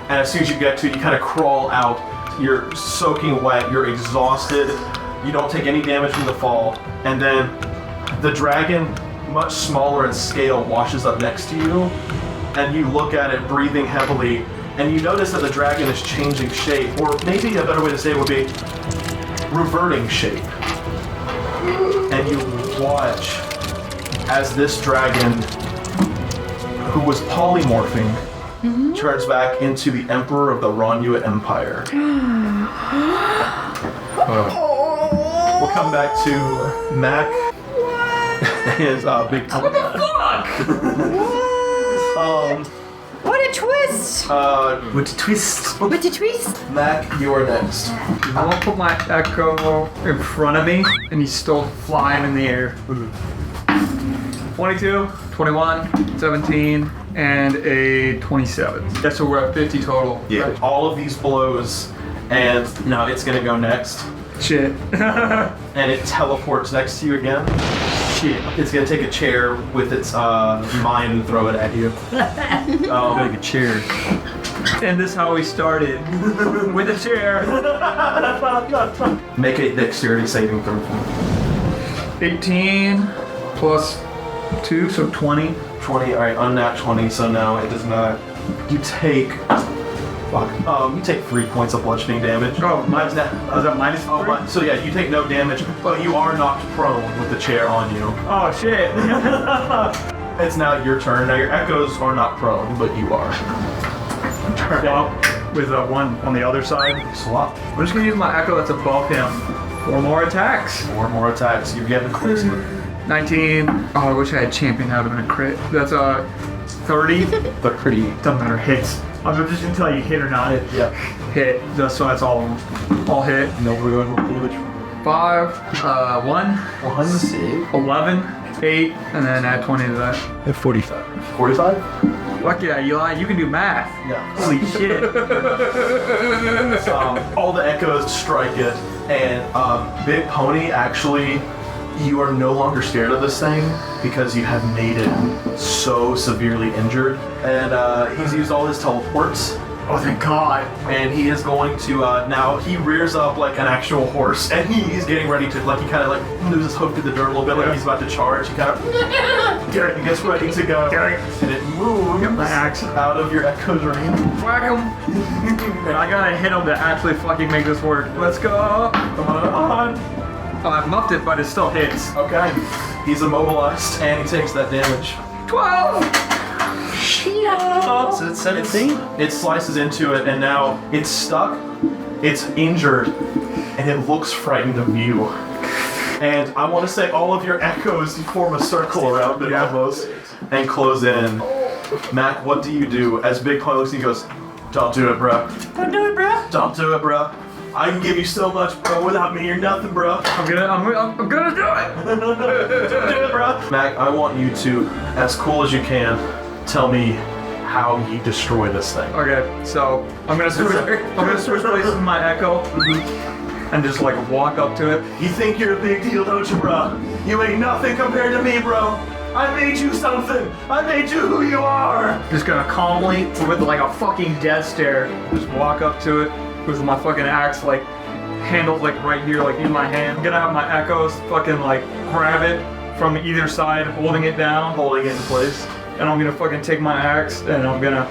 And as soon as you get to it, you kind of crawl out. You're soaking wet, you're exhausted, you don't take any damage from the fall, and then the dragon, much smaller in scale, washes up next to you, and you look at it breathing heavily, and you notice that the dragon is changing shape, or maybe a better way to say it would be reverting shape. And you watch as this dragon, who was polymorphing, turns back into the Emperor of the Ronuit Empire. We'll come back to Mac. His big. What the fuck? What a twist! With a twist. What a twist! Mac, you're next. I want to put my Echo in front of me, and he's still flying in the air. 22, 21, 17, and a 27. Yeah, so we're at 50 total. Yeah. Right? All of these blows, and now it's gonna go next. Shit. And it teleports next to you again. Shit. It's gonna take a chair with its mind and throw it at you. Take a chair. And this is how we started. With a chair. Make a dexterity saving throw. 18 plus 2, so 20. 20. All right, unnat 20. So no, it does not. You take. Fuck. You take 3 points of bludgeoning damage. Oh, minus that. Was that minus 3? Oh, so yeah, you take no damage, but you are knocked prone with the chair on you. Oh, shit. It's now your turn. Now your echoes are not prone, but you are. Swap with one on the other side. Swap. I'm just gonna use my Echo that's above him. 4 more attacks. 4 more attacks. You're getting closer. 19. Oh, I wish I had champion. That would have been a crit. That's 30. 30. Doesn't matter. Hits. I'm just gonna tell you hit or not. Yeah. Hit. So that's all hit. No, we're going with damage. 5, 1, 6, 11, 8, and then add 20 to that. At 45. 45? Fuck yeah, Eli, you can do math. Yeah. Holy shit. All the echoes strike it, and Big Pony actually, you are no longer scared of this thing because you have made it so severely injured. And he's used all his teleports. Oh, thank God. And he is going to, now he rears up like an actual horse, and he's getting ready to, like, he kind of like moves his hoof to the dirt a little bit, like he's about to charge. He kind of, he gets ready to go. And it moves my axe out of your echo's range. Whack him. And I gotta hit him to actually fucking make this work. Let's go. Come on. Oh, I've muffed it, but it still hits. Okay. He's immobilized, and he takes that damage. 12. So it's 17? It slices into it, and now it's stuck, it's injured, and it looks frightened of you. And I want to say all of your echoes form a circle around it almost, and close in. Mac, what do you do? As Big Pony looks at you, he goes, don't do it, bro. Don't do it, bro. Don't do it, bro. I can give you so much, bro. Without me, you're nothing, bro. I'm gonna do it. Do it, bro. Mac, I want you to, as cool as you can, tell me how you destroy this thing. Okay, so I'm gonna switch places with my Echo and just like walk up to it. You think you're a big deal, don't you, bro? You ain't nothing compared to me, bro. I made you something. I made you who you are. Just gonna calmly, with like a fucking death stare, just walk up to it with my fucking axe like handled like right here, like in my hand. I'm gonna have my Echoes fucking like grab it from either side, holding it down, holding it in place. And I'm gonna fucking take my axe and I'm gonna.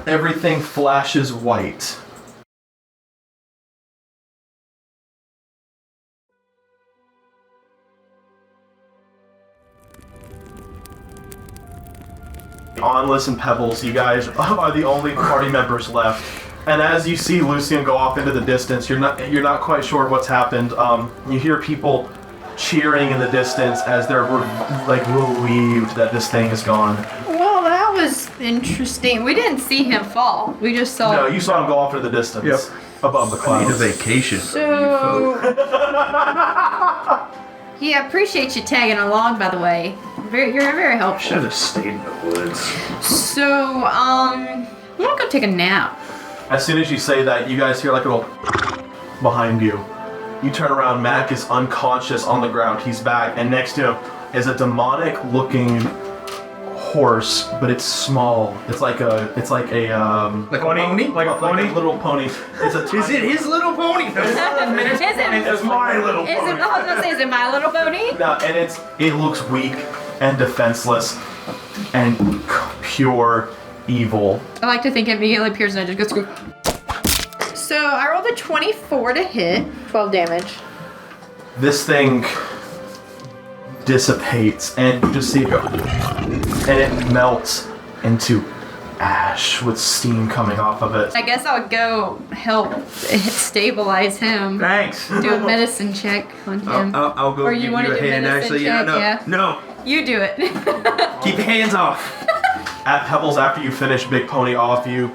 Everything flashes white. Onless and Pebbles, you guys are the only party members left. And as you see Lucian go off into the distance, you're not quite sure what's happened. You hear people cheering in the distance as they're like relieved that this thing is gone. Well, that was interesting. We didn't see him fall. We just saw. No, you saw him go off into the distance, above the clouds. I need a vacation. So. Yeah, appreciate you tagging along. By the way, you're very helpful. Should have stayed in the woods. So, I'm gonna go take a nap. As soon as you say that, you guys hear like a little behind you. You turn around, Mac is unconscious on the ground. He's back, and next to him is a demonic-looking horse, but it's small. It's like a pony? Like a pony? Like a little pony. It's a Is it his little pony? Is it? It's my little Is pony. it? I was gonna say, is it My Little Pony? No, and it looks weak and defenseless and pure evil. I like to think it immediately appears and I just go. So I rolled a 24 to hit, 12 damage. This thing dissipates and you just see it go, and it melts into ash with steam coming off of it. I guess I'll go help stabilize him. Thanks. Do a medicine check on him. I'll go Or give you you wanna a do hand. medicine Actually, check? Yeah. no. You do it. Keep your hands off. At Pebbles, after you finish Big Pony off, you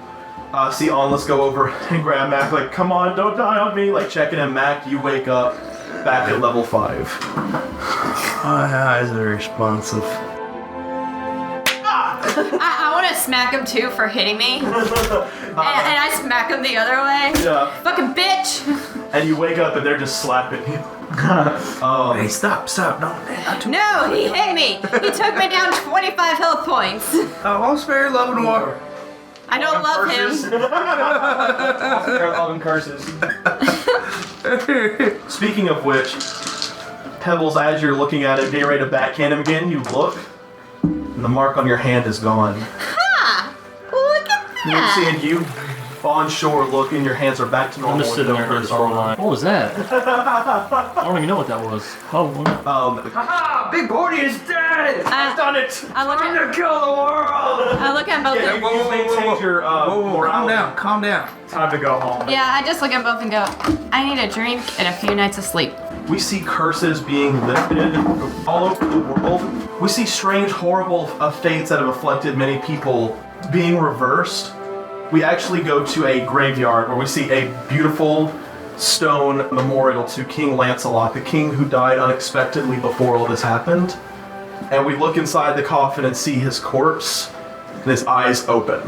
see Let's go over and grab Mac, like, come on, don't die on me, like checking him. Mac, you wake up back at level 5. My eyes are responsive. I want to smack him too for hitting me. and I smack him the other way. Yeah. Fucking bitch. And you wake up and they're just slapping you. Hey, stop, no. No, he hit me. He took me down 25 health points. All's fair, love and war. I don't love him. Curses. Speaking of which, Pebbles, as you're looking at it, getting ready to backhand him again, you look, and the mark on your hand is gone. Ha! Look at that. Seeing you on shore, look, and your hands are back to normal. I'm just sitting there for the storyline. What was that? I don't even know what that was. Oh, Haha! Big Pony is dead! I've done it! Time to kill the world! I look at both. Yeah, you maintained your Calm down. Time to go home. Yeah, I just look at both and go, I need a drink and a few nights of sleep. We see curses being lifted all over the world. We see strange, horrible fates that have afflicted many people being reversed. We actually go to a graveyard where we see a beautiful stone memorial to King Lancelot, the king who died unexpectedly before all this happened. And we look inside the coffin and see his corpse and his eyes open.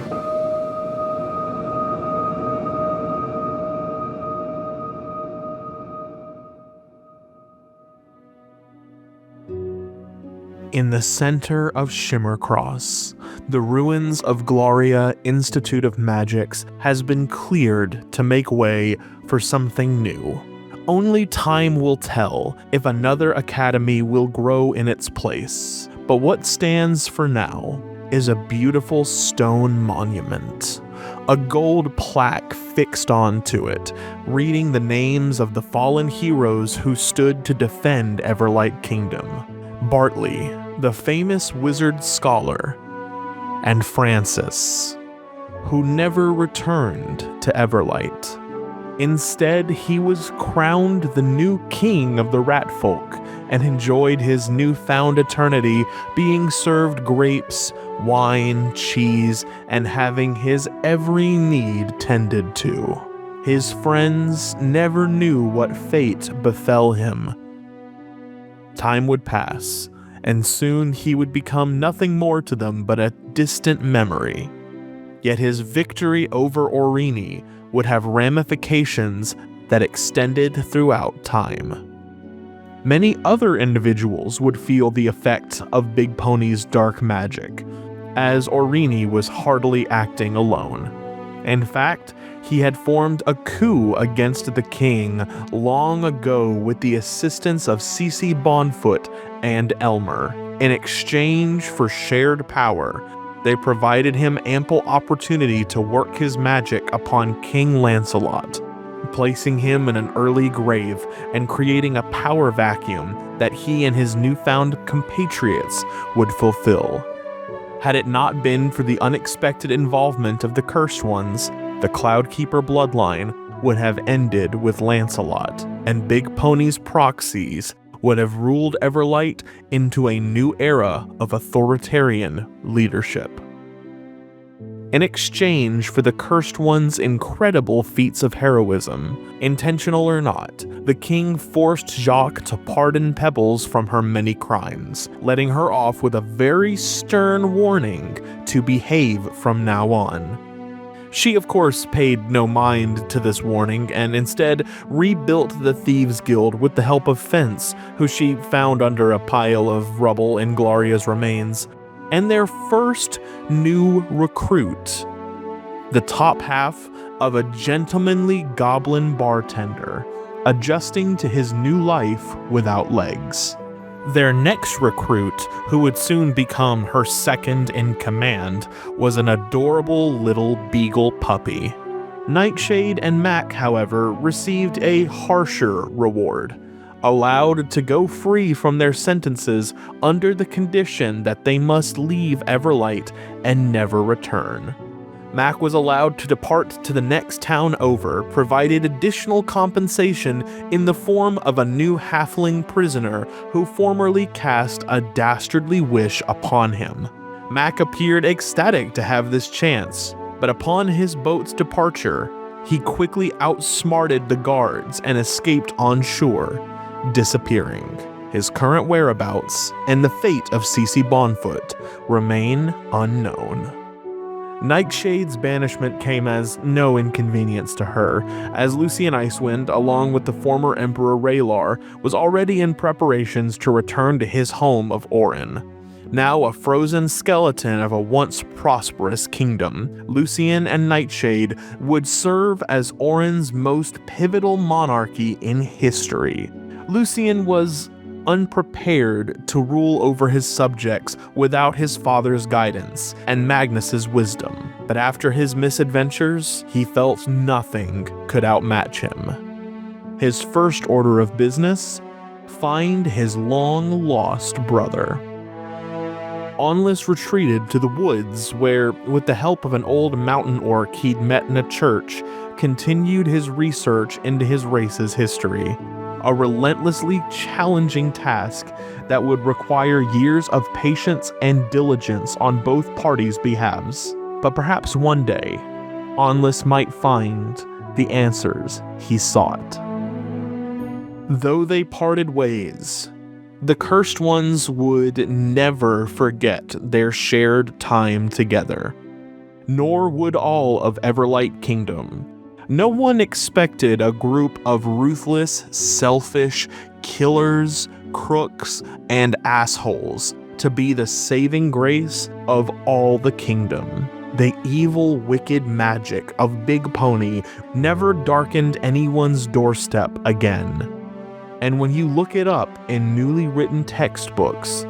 In the center of Shimmercross, the ruins of Gloria Institute of Magics has been cleared to make way for something new. Only time will tell if another academy will grow in its place. But what stands for now is a beautiful stone monument. A gold plaque fixed onto it, reading the names of the fallen heroes who stood to defend Everlight Kingdom. Bartley, the famous wizard scholar, and Francis, who never returned to Everlight. Instead, he was crowned the new king of the rat folk and enjoyed his newfound eternity being served grapes, wine, cheese, and having his every need tended to. His friends never knew what fate befell him. Time would pass, and soon he would become nothing more to them but a distant memory. Yet his victory over Aurene would have ramifications that extended throughout time. Many other individuals would feel the effect of Big Pony's dark magic, as Aurene was hardly acting alone. In fact, he had formed a coup against the king long ago with the assistance of Cece Bonfoot and Elmer. In exchange for shared power, they provided him ample opportunity to work his magic upon King Lancelot, placing him in an early grave and creating a power vacuum that he and his newfound compatriots would fulfill. Had it not been for the unexpected involvement of the Cursed Ones, the Cloudkeeper bloodline would have ended with Lancelot, and Big Pony's proxies would have ruled Everlight into a new era of authoritarian leadership. In exchange for the Cursed One's incredible feats of heroism, intentional or not, the king forced Jacques to pardon Pebbles from her many crimes, letting her off with a very stern warning to behave from now on. She, of course, paid no mind to this warning and instead rebuilt the Thieves Guild with the help of Fence, who she found under a pile of rubble in Gloria's remains, and their first new recruit, the top half of a gentlemanly goblin bartender, adjusting to his new life without legs. Their next recruit, who would soon become her second in command, was an adorable little beagle puppy. Nightshade and Mac, however, received a harsher reward, allowed to go free from their sentences under the condition that they must leave Everlight and never return. Mac was allowed to depart to the next town over, provided additional compensation in the form of a new halfling prisoner who formerly cast a dastardly wish upon him. Mac appeared ecstatic to have this chance, but upon his boat's departure, he quickly outsmarted the guards and escaped on shore, disappearing. His current whereabouts and the fate of Cece Bonfoot remain unknown. Nightshade's banishment came as no inconvenience to her, as Lucian Icewind, along with the former Emperor Raylar, was already in preparations to return to his home of Orin. Now a frozen skeleton of a once prosperous kingdom, Lucian and Nightshade would serve as Orin's most pivotal monarchy in history. Lucian was unprepared to rule over his subjects without his father's guidance and Magnus's wisdom, but after his misadventures, he felt nothing could outmatch him. His first order of business: find his long-lost brother. Onlis retreated to the woods where, with the help of an old mountain orc he'd met in a church, continued his research into his race's history. A relentlessly challenging task that would require years of patience and diligence on both parties' behalves. But perhaps one day, Onlis might find the answers he sought. Though they parted ways, the Cursed Ones would never forget their shared time together. Nor would all of Everlight Kingdom. No one expected a group of ruthless, selfish killers, crooks, and assholes to be the saving grace of all the kingdom. The evil, wicked magic of Big Pony never darkened anyone's doorstep again. And when you look it up in newly written textbooks,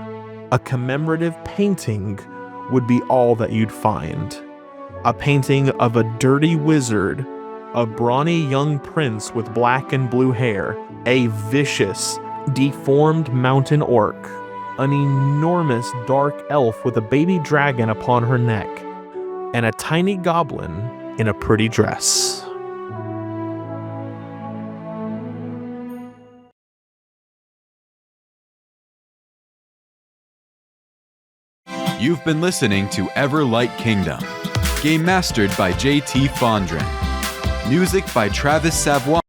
a commemorative painting would be all that you'd find. A painting of a dirty wizard, a brawny young prince with black and blue hair, a vicious, deformed mountain orc, an enormous dark elf with a baby dragon upon her neck, and a tiny goblin in a pretty dress. You've been listening to Everlight Kingdom, game mastered by JT Fondren. Music by Travis Savoy.